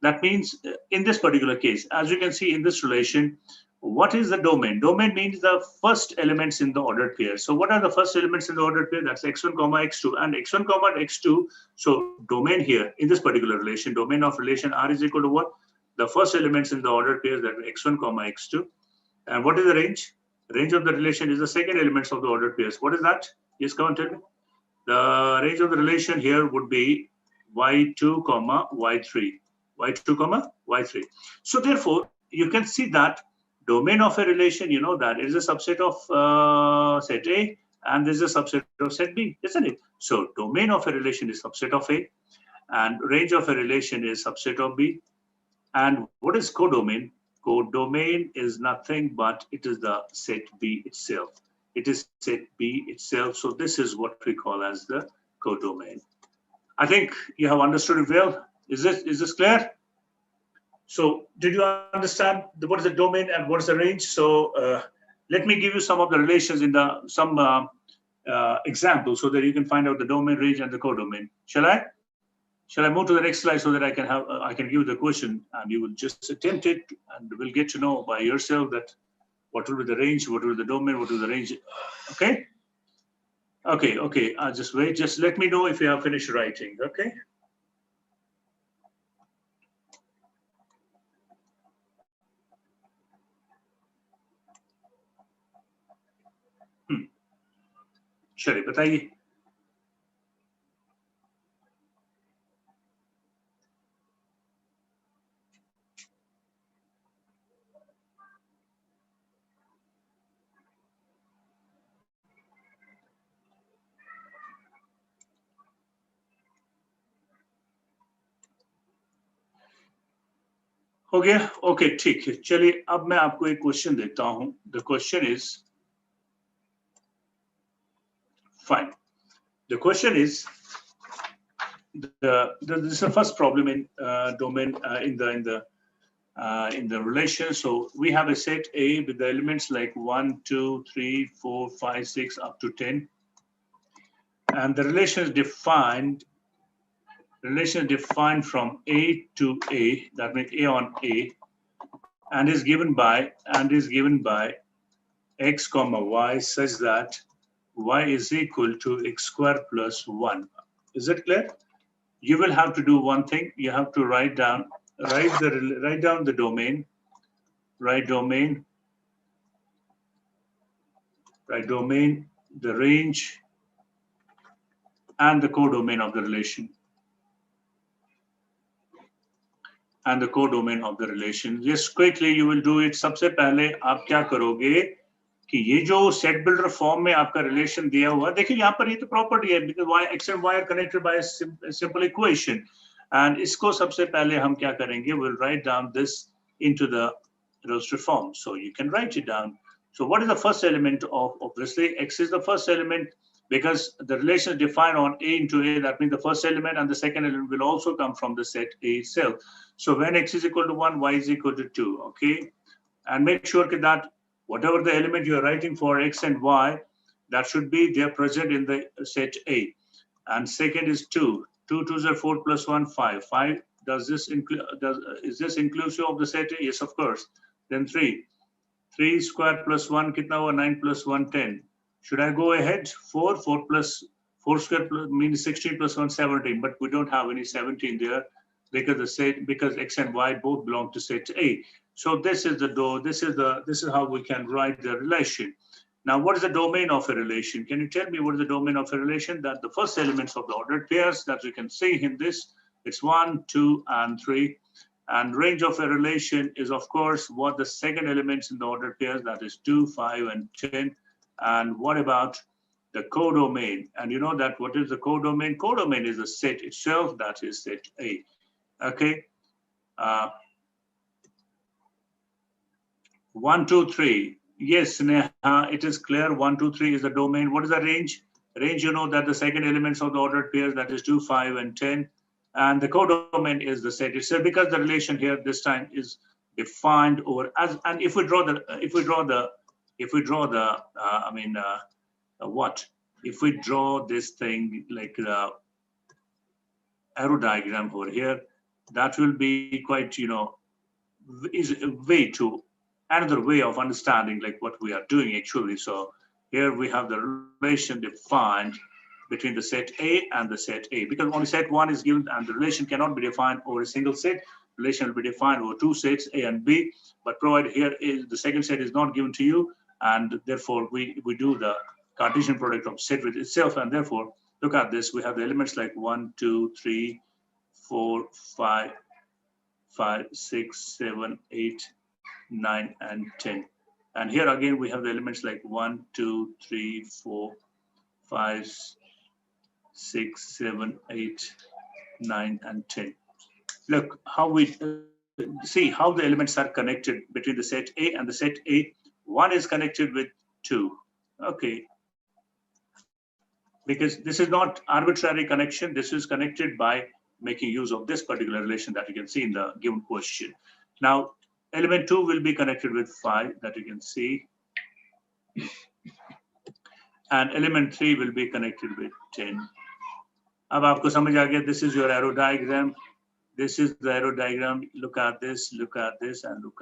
That means in this particular case, as you can see in this relation, what is the domain? Domain means the first elements in the ordered pair. So what are the first elements in the ordered pair? That's x1 comma x2 and x1 comma x2. So domain here in this particular relation, domain of relation R is equal to what? The first elements in the ordered pair, that x1 comma x2. And what is the range? Range of the relation is the second elements of the ordered pairs. What is that? Yes, come on, tell me. The range of the relation here would be y2 comma y3. y2 comma y3. So therefore, you can see that domain of a relation, you know that it is a subset of set A and this is a subset of set B, isn't it? So domain of a relation is subset of A and range of a relation is subset of B. And what is codomain? Codomain is nothing but it is the set B itself. It is set B itself. So this is what we call as the codomain. I think you have understood it well. Is this clear? So did you understand what is the domain and what is the range? So let me give you some of the relations in some examples so that you can find out the domain, range, and the codomain. Shall I? Shall I move to the next slide so that I can give you the question and you will just attempt it and will get to know by yourself that what will be the range, what will be the domain, what will be the range. Okay? Okay. I'll just wait. Just let me know if you have finished writing. Okay? चलिए बताइए. हो गया? Okay, ठीक है. चलिए अब मैं आपको एक क्वेश्चन देता हूं. The question is fine. The question is this is the first problem in domain in the relation. So we have a set A with the elements like 1, 2, 3, 4, 5, 6 up to 10. and the relation is defined from A to A, that means A on A, and is given by x comma y such that y is equal to x square plus 1. Is it clear? You will have to do one thing. You have to write down the domain, the range, and the codomain of the relation. Just quickly you will do it. सबसे पहले आप क्या करोगे कि ये जो set builder form में आपका रिलेशन दिया हुआ है, देखिए यहाँ पर ये तो प्रॉपर्टी है because y x and y are connected by a simple equation, and इसको सबसे पहले हम क्या करेंगे, we'll write down this into the roster form, so you can write it down. So what is the first element of, obviously x is the first element because the relation is defined on A into A, that means the first element and the second element will also come from the set A itself. So when x is equal to 1, y is equal to 2, okay? And make sure that whatever the element you are writing for x and y, that should be there present in the set A. And second is 2. 2 2s are 4 plus 1, 5. 5, is this inclusive of the set A? Yes, of course. Then 3. 3 square plus 1, kitna hua? 9 plus 1, 10. Should I go ahead? 4 square plus, means 16 plus 1, 17. But we don't have any 17 there because x and y both belong to set A. So this is how we can write the relation. Now, what is the domain of a relation? Can you tell me what is the domain of a relation? That the first elements of the ordered pairs that you can see in this, it's 1, 2, and 3. And range of a relation is, of course, what the second elements in the ordered pairs, that is 2, 5, and 10. And what about the codomain? And you know that what is the codomain? Codomain is the set itself, that is set A. Okay. 1, 2, 3. Yes, Neha, it is clear. 1, 2, 3 is the domain. What is the range? Range, you know that the second elements of the ordered pairs, that is 2, 5, and 10. And the codomain is the set itself because the relation here this time is defined over as. And if we draw this thing like the arrow diagram over here, that will be quite, is a way to another way of understanding like what we are doing actually. So here we have the relation defined between the set A and the set A, because only set 1 is given and the relation cannot be defined over a single set. Relation will be defined over 2 sets, A and B, but provided here is the second set is not given to you, and therefore we do the Cartesian product of set with itself, and therefore look at this, we have the elements like 1, 2, 3, 4, 5, 6, 7, 8, 9, and 10. And here again we have the elements like 1, 2, 3, 4, 5, 6, 7, 8, 9, and 10. Look how we see how the elements are connected between the set A and the set A. 1 is connected with 2. Okay. Because this is not arbitrary connection. This is connected by making use of this particular relation that you can see in the given question. Now, element 2 will be connected with 5 that you can see. And element 3 will be connected with 10. अब आपको समझ आ गया, this is your arrow diagram. This is the arrow diagram. Look at this, and look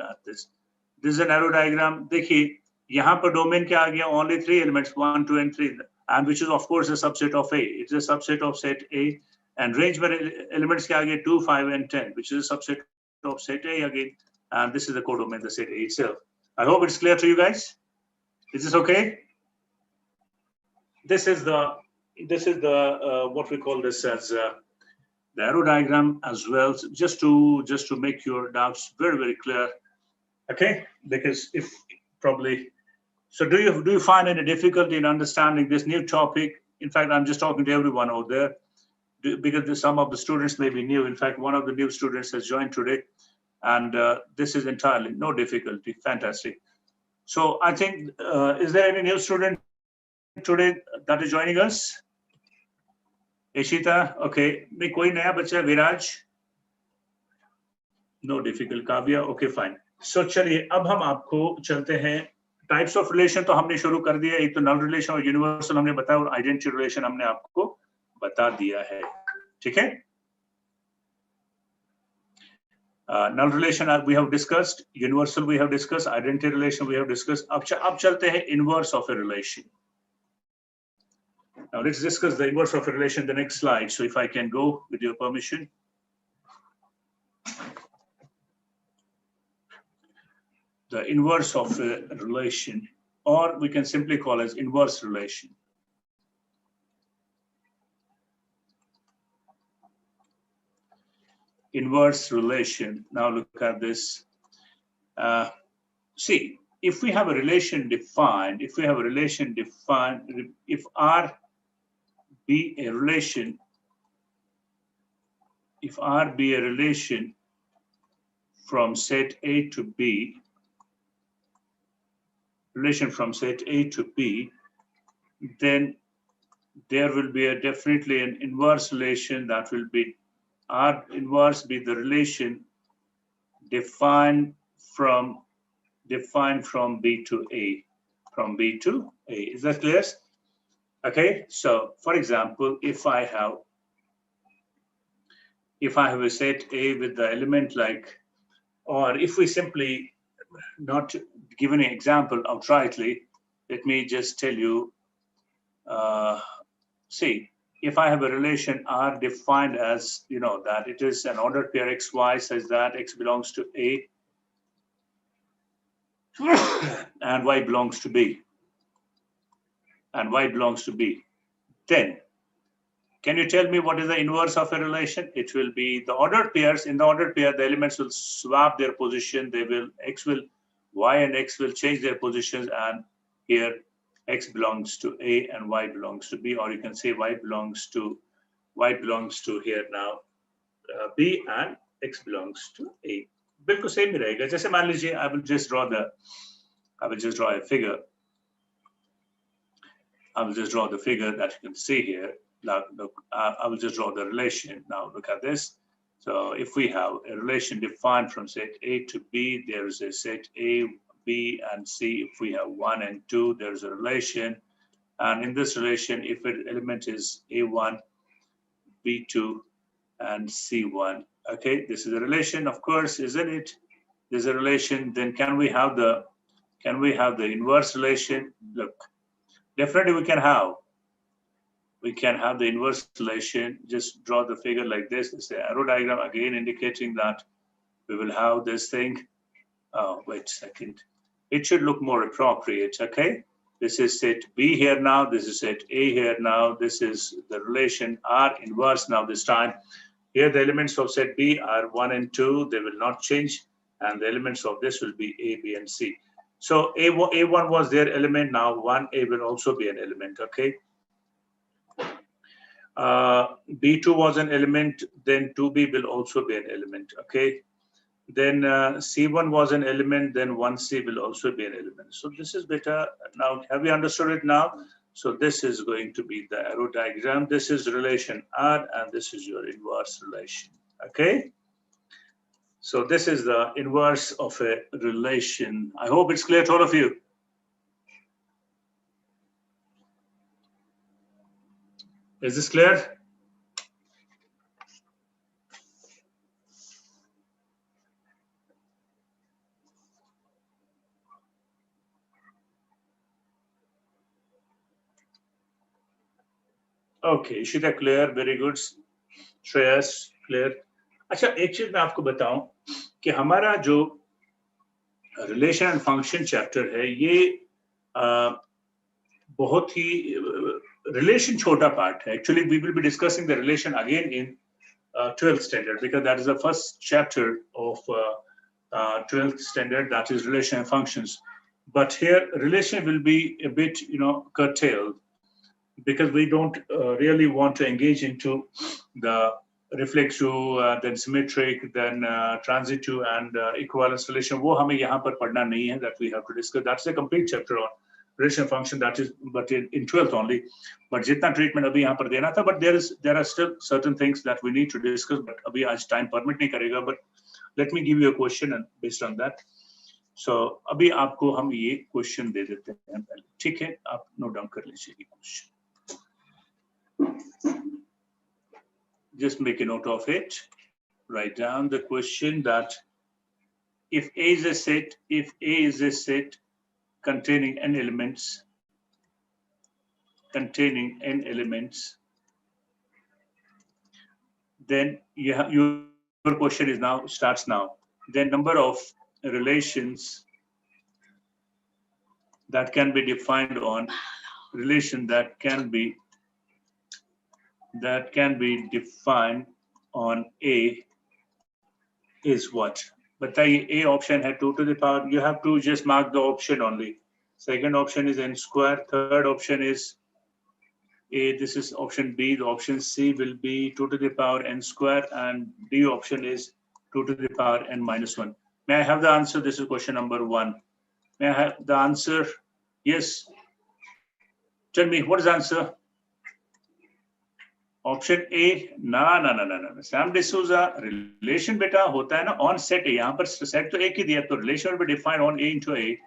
at this. This is an arrow diagram. देखिए, यहाँ पर domain क्या आ गया? Only 3 elements, 1, 2, and 3, and which is of course a subset of A. It's a subset of set A. And range में elements क्या आ गया? 2, 5, and 10, which is a subset of set A again. And this is the codomain, the set A itself. I hope it's clear to you guys. Is this okay? This is the what we call this as the arrow diagram as well, just to make your doubts very, very clear. Okay, because if probably, so do you find any difficulty in understanding this new topic? In fact, I'm just talking to everyone out there because some of the students may be new. In fact, one of the new students has joined today, and this is entirely no difficulty. Fantastic. So I think, is there any new student today that is joining us? Ishita, okay. May koi naya bacha, Viraj? No difficult. Kavya, okay, fine. So चलिए अब हम आपको चलते हैं types of relation तो हमने शुरू कर दिया, एक तो नल रिलेशन और यूनिवर्सल हमने बताया, और आइडेंटिटी रिलेशन हमने आपको बता दिया है, ठीक है। Null relation we have discussed, universal we have discussed, identity relation we have discussed. अब चलते हैं inverse of a relation. Now let's discuss the inverse of a relation, the next slide. So if I can go with your permission. The inverse of a relation, or we can simply call as inverse relation. Inverse relation. Now look at this. See, if we have a relation defined, if R be a relation, if R be a relation from set A to B, then there will be definitely an inverse relation that will be R inverse be the relation defined from B to A, Is that clear? Okay, so for example, if I have a set A with the element like, or if we simply not give an example outrightly, let me just tell you, see, if I have a relation R defined as, that it is an ordered pair XY such that X belongs to A and Y belongs to B, then can you tell me what is the inverse of a relation? It will be the ordered pairs. In the ordered pair, the elements will swap their position. Y and X will change their positions, and here X belongs to A and Y belongs to B, or you can say Y belongs to here now B and X belongs to A. बिल्कुल same ही रहेगा. जैसे मान लीजिए, I will just draw a figure. I will just draw the figure that you can see here. Now, look, I will just draw the relation. Now, look at this. So, if we have a relation defined from set A to B, there is a set A, B, and C. If we have 1 and 2, there is a relation. And in this relation, if an element is A1, B2, and C1, okay, this is a relation, of course, isn't it? There's a relation. Then can we have the inverse relation? Look, definitely we can have the inverse relation. Just draw the figure like this. It's an arrow diagram again indicating that we will have this thing. Oh, wait a second. It should look more appropriate, okay? This is set B here now. This is set A here now. This is the relation R inverse now this time. Here the elements of set B are 1 and 2. They will not change. And the elements of this will be A, B, and C. So A1 was their element. Now 1A will also be an element, okay? B2 was an element, then 2B will also be an element, okay? Then C1 was an element, then 1C will also be an element. So this is better. Now, have you understood it now? So this is going to be the arrow diagram. This is relation R, and this is your inverse relation, okay? So this is the inverse of a relation. I hope it's clear to all of you. Is this clear? Okay, Ishita clear, very good. Shreyas clear. अच्छा, एक चीज मैं आपको बताऊं कि हमारा जो relation and function chapter है, ये बहुत ही relation छोटा part है. Actually, we will be discussing the relation again in 12th standard, because that is the first chapter of 12th standard, that is relation and functions. But here, relation will be a bit, curtailed, because we don't really want to engage into the reflexive, then symmetric, then transitive and equivalence relation. वो हमें यहाँ पर पढ़ना नहीं है, that we have to discuss. That's a complete chapter on relation function, that is, but in 12th only. But जितना treatment अभी यहाँ पर देना था, but there are still certain things that we need to discuss, but अभी आज time permit नहीं करेगा. But let me give you a question, and based on that, सो अभी आपको हम ये क्वेश्चन दे देते हैं पहले, ठीक है? आप नोट डाउन कर लीजिए ये question. Just make a note of it. Write down the question that if A is a set containing n elements, then your question is now starts now. Then number of relations that can be defined on defined on A is what? बताइए, A option है 2 to the power. You have to just mark the option only. Second option is n square. Third option is A. This is option B. The option C will be 2 to the power n square, and D option is 2 to the power n minus 1. May I have the answer? This is question number 1. May I have the answer? Yes. Tell me, what is the answer? Option A. No. Sam D'Souza, relation beta होता है ना on set A. यहाँ पर set तो एक ही दिया, तो relation will be defined on A into A,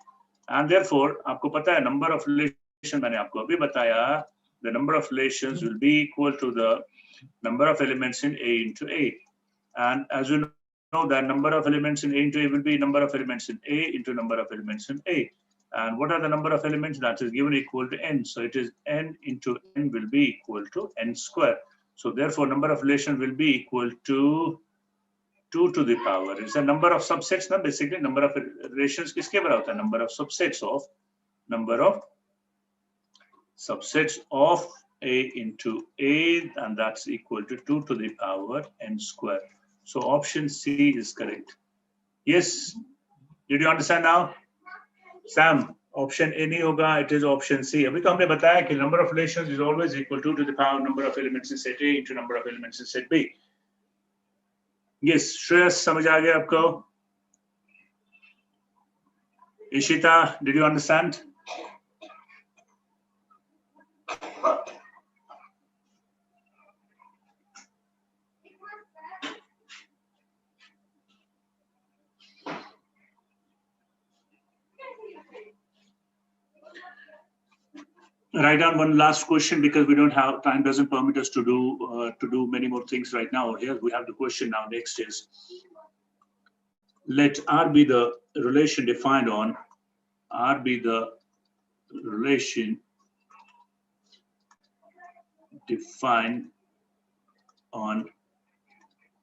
and therefore आपको पता है number of relation मैंने आपको अभी बताया, the number of relations will be equal to the number of elements in A into A, and as you know that number of elements in A into A will be number of elements in A into number of elements in A. And what are the number of elements? That is given equal to n. So it is n into n will be equal to n square. So therefore, number of relation will be equal to 2 to the power. It's a number of subsets. Now basically, number of relations किसके बराबर होता है? Number of subsets of A into A, and that's equal to 2 to the power n square. So option C is correct. Yes. Did you understand now? Sam, option A नहीं होगा, it is option C. अभी तो हमने बताया कि number of relations is always equal to the power number of elements in set A into number of elements in set B. Yes, Shreyas, समझ आ गया आपको? Ishita, did you understand? Write down one last question because we don't have time, doesn't permit us to do many more things right now. Here we have the question now. Next is, let R be the relation defined on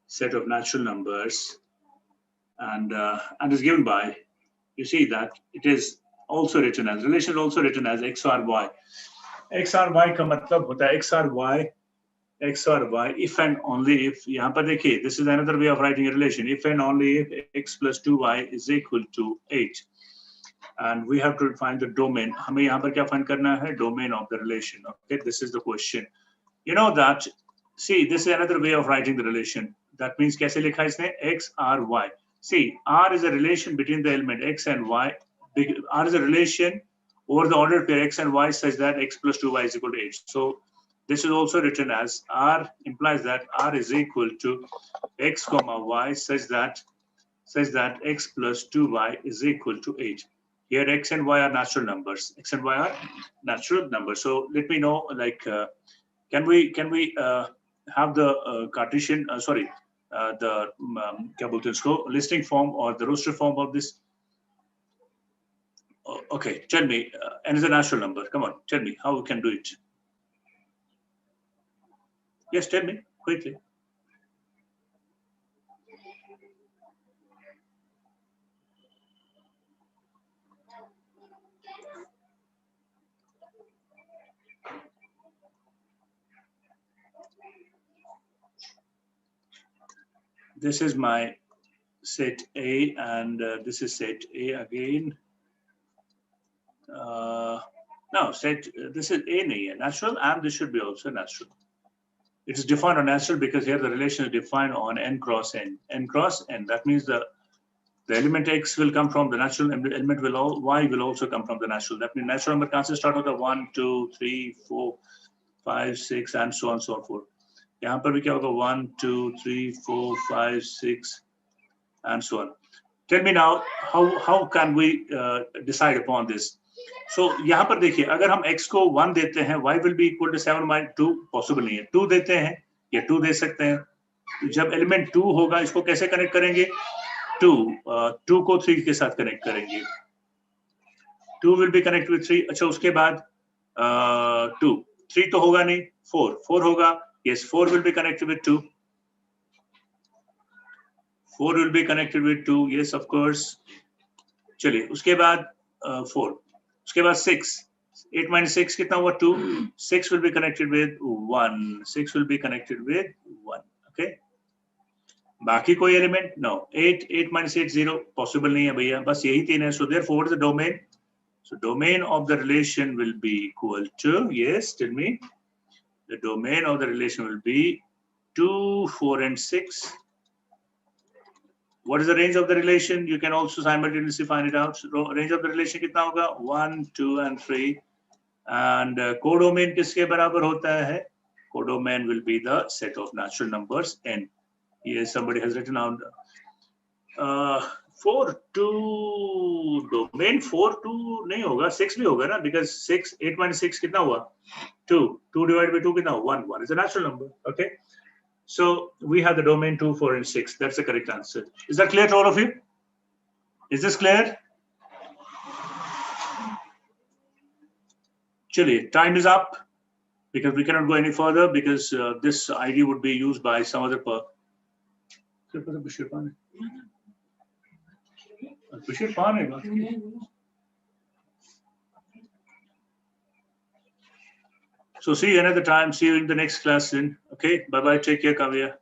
set of natural numbers, and is given by, you see that it is also written as, relation is also written as x or y. x और y का मतलब होता है x और y if and only if, यहाँ पर देखिए, this is another way of writing a relation, if and only if x plus 2y is equal to 8, and we have to find the domain. हमें यहाँ पर क्या find करना है? Domain of the relation. Okay, this is the question. You know that, see, this is another way of writing the relation. That means कैसे लिखा इसने? x r y. See, R is a relation between the element x and y. R is a relation over the ordered pair x and y such that x plus 2y is equal to 8. So this is also written as R implies that R is equal to x comma y such that x plus 2y is equal to 8. Here x and y are natural numbers. X and y are natural numbers. So let me know, like, can we have the Cartesian, the क्या बोलते हैं इसको, listing form or the roster form of this? Okay, tell me, n is a natural number. Come on, tell me how we can do it. Yes, tell me quickly. This is my set A, and this is set A again. No, this is A nahi hai, natural, and this should be also natural. It is defined on natural because here the relation is defined on n cross n. N cross n, that means the element x will come from the natural, element y will also come from the natural. That means natural number can start with the 1, 2, 3, 4, 5, 6, and so on and so forth. यहाँ पर भी क्या होगा? 1, 2, 3, 4, 5, 6, and so on. Tell me now, how can we decide upon this? So यहाँ पर देखिए, अगर हम x को 1 देते हैं, y will be equal to 7 minus 2 possible नहीं है. 2 देते हैं या 2 दे सकते हैं. तो जब एलिमेंट 2 होगा, इसको कैसे कनेक्ट करेंगे? 2 को 3 के साथ कनेक्ट करेंगे. 2 will be connected with 3. अच्छा, उसके बाद 2, 3 तो होगा नहीं, 4 होगा. Yes, 4 will be connected with 2. 4 will be connected with 2. Yes, of course. चलिए, उसके बाद 4. उसके बाद 6. 8 minus 6 कितना हुआ? 2. 6 will be connected with 1. 6 will be connected with 1. Okay. बाकी कोई एलिमेंट? No. 8 minus 8 0 पॉसिबल नहीं है भैया. बस यही 3 है. So therefore, what is the domain? So domain of the relation will be equal to, yes, tell me. The domain of the relation will be 2, 4, and 6. What is the range of the relation? You can also simultaneously find it out. So range of the relation कितना होगा? 1, 2, and 3. And codomain किसके बराबर होता है? Codomain will be the set of natural numbers n. Yes, somebody has written out 4, 2, domain 4, 2 नहीं होगा, 6 भी होगा ना, because 6, 8 minus 6 कितना हुआ? 2. 2 divided by 2 कितना? 1. 1 is a natural number. Okay. So we have the domain 2, 4, and 6. That's the correct answer. Is that clear to all of you? Is this clear? Chili, time is up because we cannot go any further because this ID would be used by some other person. So see you another time. See you in the next class then. Okay. Bye-bye. Take care, Kavya.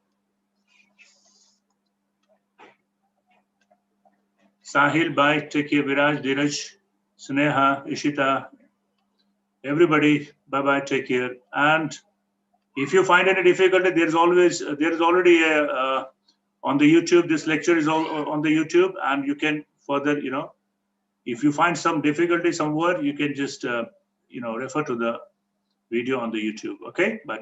Sahil, bye. Take care. Viraj, Dheeraj, Sneha, Ishita, everybody. Bye-bye. Take care. And if you find any difficulty, there is already a on the YouTube. This lecture is all on the YouTube, and you can further, if you find some difficulty somewhere, you can just, refer to the video on the YouTube. Okay. Bye.